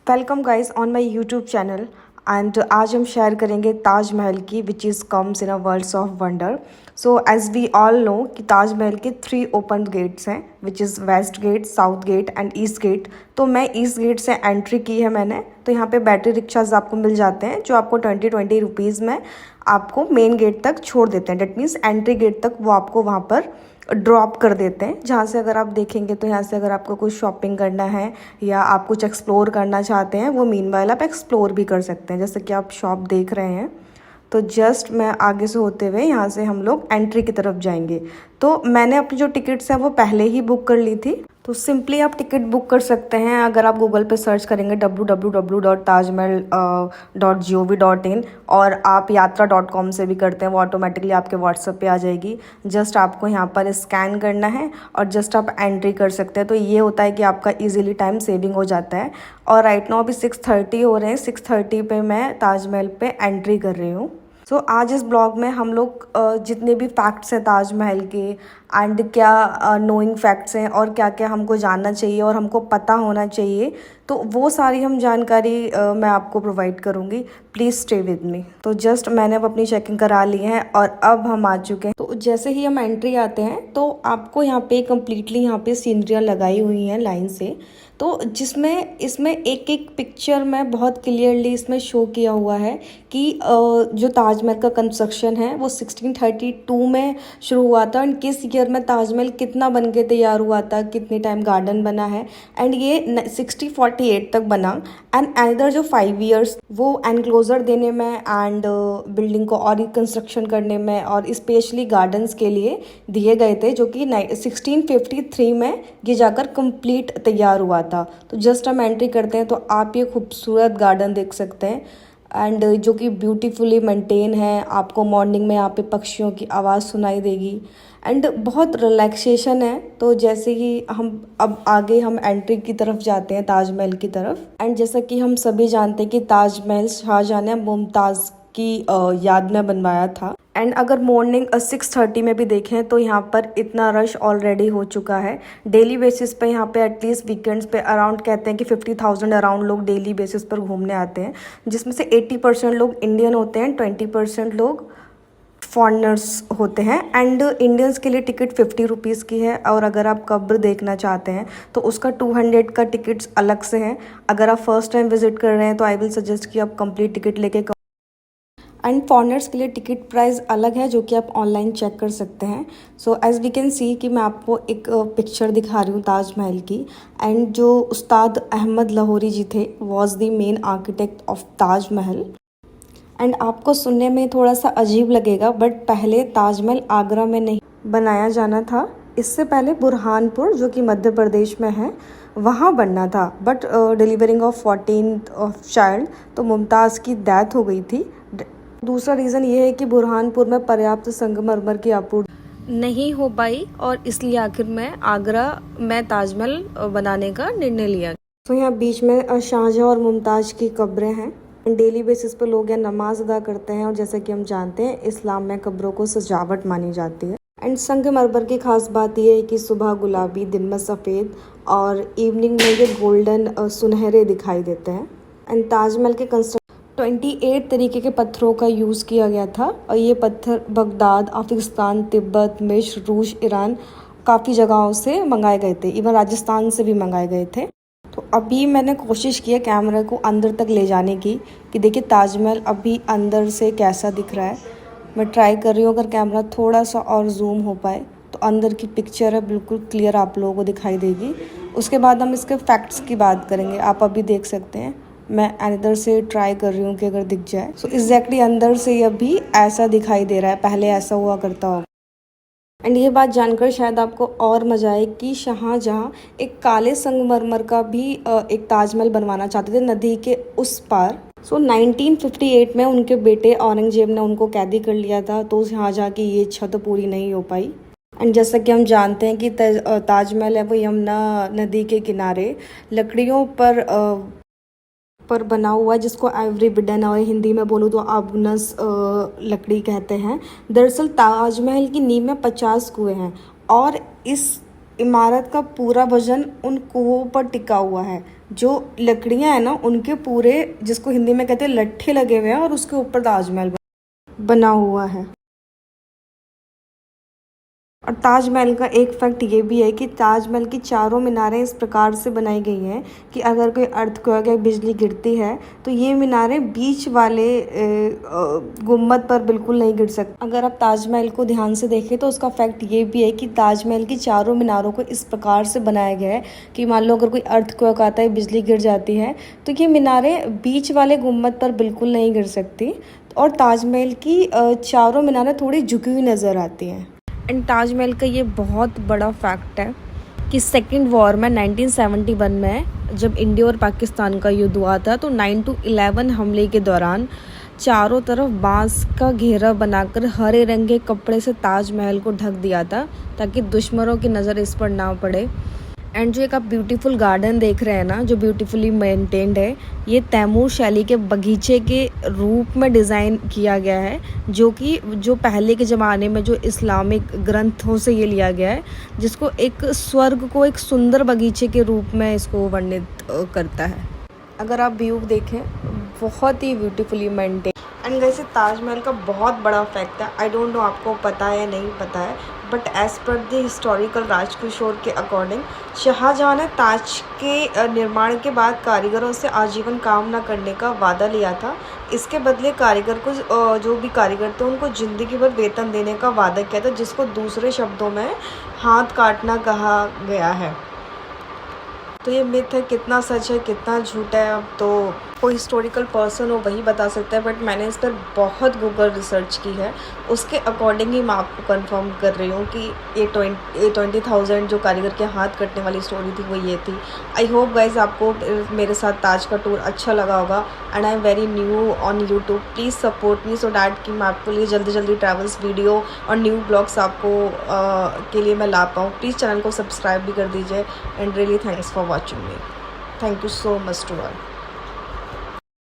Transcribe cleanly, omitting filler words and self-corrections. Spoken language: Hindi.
Welcome guys on my YouTube channel and आज हम शेयर करेंगे ताजमहल की which is comes in a worlds of wonder. So as we all know कि ताजमहल के 3 ओपन गेट्स हैं which is west gate, south gate and east gate. तो मैं ईस्ट गेट से एंट्री की है मैंने। तो यहाँ पे बैटरी रिक्शाज आपको मिल जाते हैं जो आपको 20 रुपीज़ में आपको मेन गेट तक छोड़ देते हैं। डेट मीन्स एंट्री गेट तक वो आपको वहाँ पर ड्रॉप कर देते हैं, जहाँ से अगर आप देखेंगे तो यहाँ से अगर आपको कुछ शॉपिंग करना है या आप कुछ एक्सप्लोर करना चाहते हैं वो मीनवाइल आप एक्सप्लोर भी कर सकते हैं। जैसे कि आप शॉप देख रहे हैं तो जस्ट मैं आगे से होते हुए यहाँ से हम लोग एंट्री की तरफ जाएंगे। तो मैंने अपनी जो टिकट्स हैं वो पहले ही बुक कर ली थी। तो सिंपली आप टिकट बुक कर सकते हैं अगर आप गूगल पे सर्च करेंगे www.tajmahal.gov.in और आप yatra.com से भी करते हैं वो ऑटोमेटिकली आपके व्हाट्सएप पे आ जाएगी। जस्ट आपको यहाँ पर स्कैन करना है और जस्ट आप एंट्री कर सकते हैं। तो ये होता है कि आपका इजीली टाइम सेविंग हो जाता है। और राइट नाउ अभी 6:30 हो रहे हैं। 6:30 पे मैं ताजमहल पे एंट्री कर रही हूँ। सो आज इस ब्लॉग में हम लोग जितने भी फैक्ट्स हैं ताजमहल के एंड क्या नोइंग फैक्ट्स हैं और क्या क्या हमको जानना चाहिए और हमको पता होना चाहिए, तो वो सारी हम जानकारी मैं आपको प्रोवाइड करूँगी। Please stay with me. तो जस्ट मैंने अब अपनी चेकिंग करा ली है और अब हम आ चुके हैं। तो जैसे ही हम एंट्री आते हैं तो आपको यहाँ पे कम्प्लीटली यहाँ पे सीनरियाँ लगाई हुई हैं लाइन से। तो जिसमें इसमें एक एक पिक्चर में बहुत क्लियरली इसमें शो किया हुआ है कि जो ताजमहल का कंस्ट्रक्शन है वो 1632 में शुरू हुआ था एंड किस ईयर में ताजमहल कितना बन के तैयार हुआ था, कितने टाइम गार्डन बना है एंड ये 1648 तक बना। एंड अनदर जो 5 इयर्स वो एनक्लोजर देने में एंड बिल्डिंग को और कंस्ट्रक्शन करने में और स्पेशली गार्डन्स के लिए दिए गए थे, जो कि 1653 में ये जाकर कंप्लीट तैयार हुआ था। तो जस्ट हम एंट्री करते हैं तो आप ये खूबसूरत गार्डन देख सकते हैं एंड जो कि ब्यूटीफुली मेंटेन है। आपको मॉर्निंग में यहाँ पे पक्षियों की आवाज़ सुनाई देगी एंड बहुत रिलैक्सेशन है। तो जैसे ही हम अब आगे हम एंट्री की तरफ जाते हैं ताजमहल की तरफ एंड जैसा कि हम सभी जानते हैं कि ताजमहल शाहजहां ने मुमताज़ की याद में बनवाया था। एंड अगर मॉर्निंग 6:30 में भी देखें तो यहाँ पर इतना रश ऑलरेडी हो चुका है। डेली बेसिस पे यहाँ पे एटलीस्ट वीकेंड्स पे अराउंड कहते हैं कि 50,000 अराउंड लोग डेली बेसिस पर घूमने आते हैं, जिसमें से 80% लोग इंडियन होते हैं, 20% लोग फॉरेनर्स होते हैं। एंड इंडियंस के लिए टिकट 50 रुपीज़ की है और अगर आप कब्र देखना चाहते हैं तो उसका 200 का टिकट्स अलग से है। अगर आप फर्स्ट टाइम विजिट कर रहे हैं तो आई विल सजेस्ट कि आप कंप्लीट टिकट लेके एंड फॉरेनर्स के लिए टिकट प्राइस अलग है जो कि आप ऑनलाइन चेक कर सकते हैं। So as we can see कि मैं आपको एक पिक्चर दिखा रही हूँ ताजमहल की एंड जो उस्ताद अहमद लाहौरी जी थे was the main architect of Taj Mahal. And आपको सुनने में थोड़ा सा अजीब लगेगा बट पहले ताजमहल आगरा में नहीं बनाया जाना था। इससे पहले बुरहानपुर जो कि मध्य प्रदेश में है वहाँ बनना था, but delivering of 14th of child तो मुमताज़ की डेथ हो गई थी। दूसरा रीज़न ये है कि बुरहानपुर में पर्याप्त संगमरमर की आपूर्ति नहीं हो पाई और इसलिए आखिर में आगरा में ताजमहल बनाने का निर्णय लिया। तो यहाँ बीच में शाहजहां और मुमताज़ की कब्रें हैं। डेली बेसिस पर लोग यहाँ नमाज अदा करते हैं और जैसा कि हम जानते हैं इस्लाम में कब्रों को सजावट मानी जाती है। एंड संगमरमर की खास बात यह है कि सुबह गुलाबी, दिन में सफ़ेद और इवनिंग में ये गोल्डन सुनहरे दिखाई देते हैं। एंड ताजमहल के 28 तरीके के पत्थरों का यूज़ किया गया था और ये पत्थर बगदाद, अफगानिस्तान, तिब्बत, मिस्र, रूस, ईरान काफ़ी जगहों से मंगाए गए थे। इवन राजस्थान से भी मंगाए गए थे। तो अभी मैंने कोशिश की है कैमरा को अंदर तक ले जाने की कि देखिए ताजमहल अभी अंदर से कैसा दिख रहा है। मैं ट्राई कर रही हूँ अगर कैमरा थोड़ा सा और जूम हो पाए तो अंदर की पिक्चर है बिल्कुल क्लियर आप लोगों को दिखाई देगी। उसके बाद हम इसके फैक्ट्स की बात करेंगे। आप अभी देख सकते हैं मैं अंदर से ट्राई कर रही हूँ कि अगर दिख जाए। सो एग्जैक्टली अंदर से अभी ऐसा दिखाई दे रहा है, पहले ऐसा हुआ करता होगा। एंड ये बात जानकर शायद आपको और मजा आए कि शाहजहां एक काले संगमरमर का भी एक ताजमहल बनवाना चाहते थे नदी के उस पार। सो 1958 में उनके बेटे औरंगजेब ने उनको कैदी कर लिया था, तो शाहजहां की ये इच्छा तो पूरी नहीं हो पाई। एंड जैसा कि हम जानते हैं कि ताजमहल है वो यमुना नदी के किनारे लकड़ियों पर बना हुआ है, जिसको आइवरी विडन और हिंदी में बोलूँ तो आबनस लकड़ी कहते हैं। दरअसल ताजमहल की नींव में 50 कुएं हैं और इस इमारत का पूरा वजन उन कुओं पर टिका हुआ है। जो लकड़ियाँ हैं ना उनके पूरे, जिसको हिंदी में कहते हैं लट्ठे लगे हुए हैं और उसके ऊपर ताजमहल बना हुआ है। और ताजमहल का एक फैक्ट ये भी है कि ताजमहल की चारों मीनारें इस प्रकार से बनाई गई हैं कि अगर कोई अर्थक्वेक या बिजली गिरती है तो ये मीनारें बीच वाले गुम्बद पर बिल्कुल नहीं गिर सकती। अगर आप ताजमहल को ध्यान से देखें तो उसका फैक्ट ये भी है कि ताजमहल की चारों मीनारों को इस प्रकार से बनाया गया है कि मान लो अगर कोई अर्थक्वेक आता है, बिजली गिर जाती है, तो ये मीनारें बीच वाले गुम्बद पर बिल्कुल नहीं गिर सकती। और ताजमहल की चारों मीनारें थोड़ी झुकी हुई नज़र आती हैं। एंड ताजमहल का ये बहुत बड़ा फैक्ट है कि सेकेंड वॉर में 1971 में जब इंडिया और पाकिस्तान का युद्ध हुआ था तो 9/11 हमले के दौरान चारों तरफ बांस का घेरा बनाकर हरे रंग के कपड़े से ताजमहल को ढक दिया था ताकि दुश्मनों की नज़र इस पर ना पड़े। एंड जो एक आप ब्यूटीफुल गार्डन देख रहे हैं ना, जो ब्यूटीफुली मेंटेन्ड है, ये तैमूर शैली के बगीचे के रूप में डिज़ाइन किया गया है, जो पहले के ज़माने में जो इस्लामिक ग्रंथों से ये लिया गया है, जिसको एक स्वर्ग को एक सुंदर बगीचे के रूप में इसको वर्णित करता है। अगर आप व्यू देखें बहुत ही ब्यूटीफुली मेंटेन। एंड वैसे ताजमहल का बहुत बड़ा फैक्ट है, आई डोंट नो आपको पता है या नहीं पता है, but as per the historical Rajkishore के अकॉर्डिंग शाहजहाँ ने ताज के निर्माण के बाद कारीगरों से आजीवन काम न करने का वादा लिया था। इसके बदले कारीगर को जो भी कारीगर थे उनको ज़िंदगी भर वेतन देने का वादा किया था, जिसको दूसरे शब्दों में हाथ काटना कहा गया है। तो ये मिथ है, कितना सच है कितना झूठ है अब तो कोई हिस्टोरिकल पर्सन हो वही बता सकता है, बट मैंने इस पर बहुत गूगल रिसर्च की है, उसके अकॉर्डिंग ही मैं आपको कंफर्म कर रही हूँ कि ये 20,000 जो कारीगर के हाथ कटने वाली स्टोरी थी वो ये थी। आई होप गाइज आपको मेरे साथ ताज का टूर अच्छा लगा होगा। And I am very new on YouTube, please support me so that कि मैं आपके लिए जल्दी जल्दी ट्रैवल्स वीडियो और न्यू ब्लॉग्स आपको के लिए मैं ला पाऊँ। प्लीज़ चैनल को सब्सक्राइब भी कर दीजिए। And really thanks for watching me. Thank you so much to all.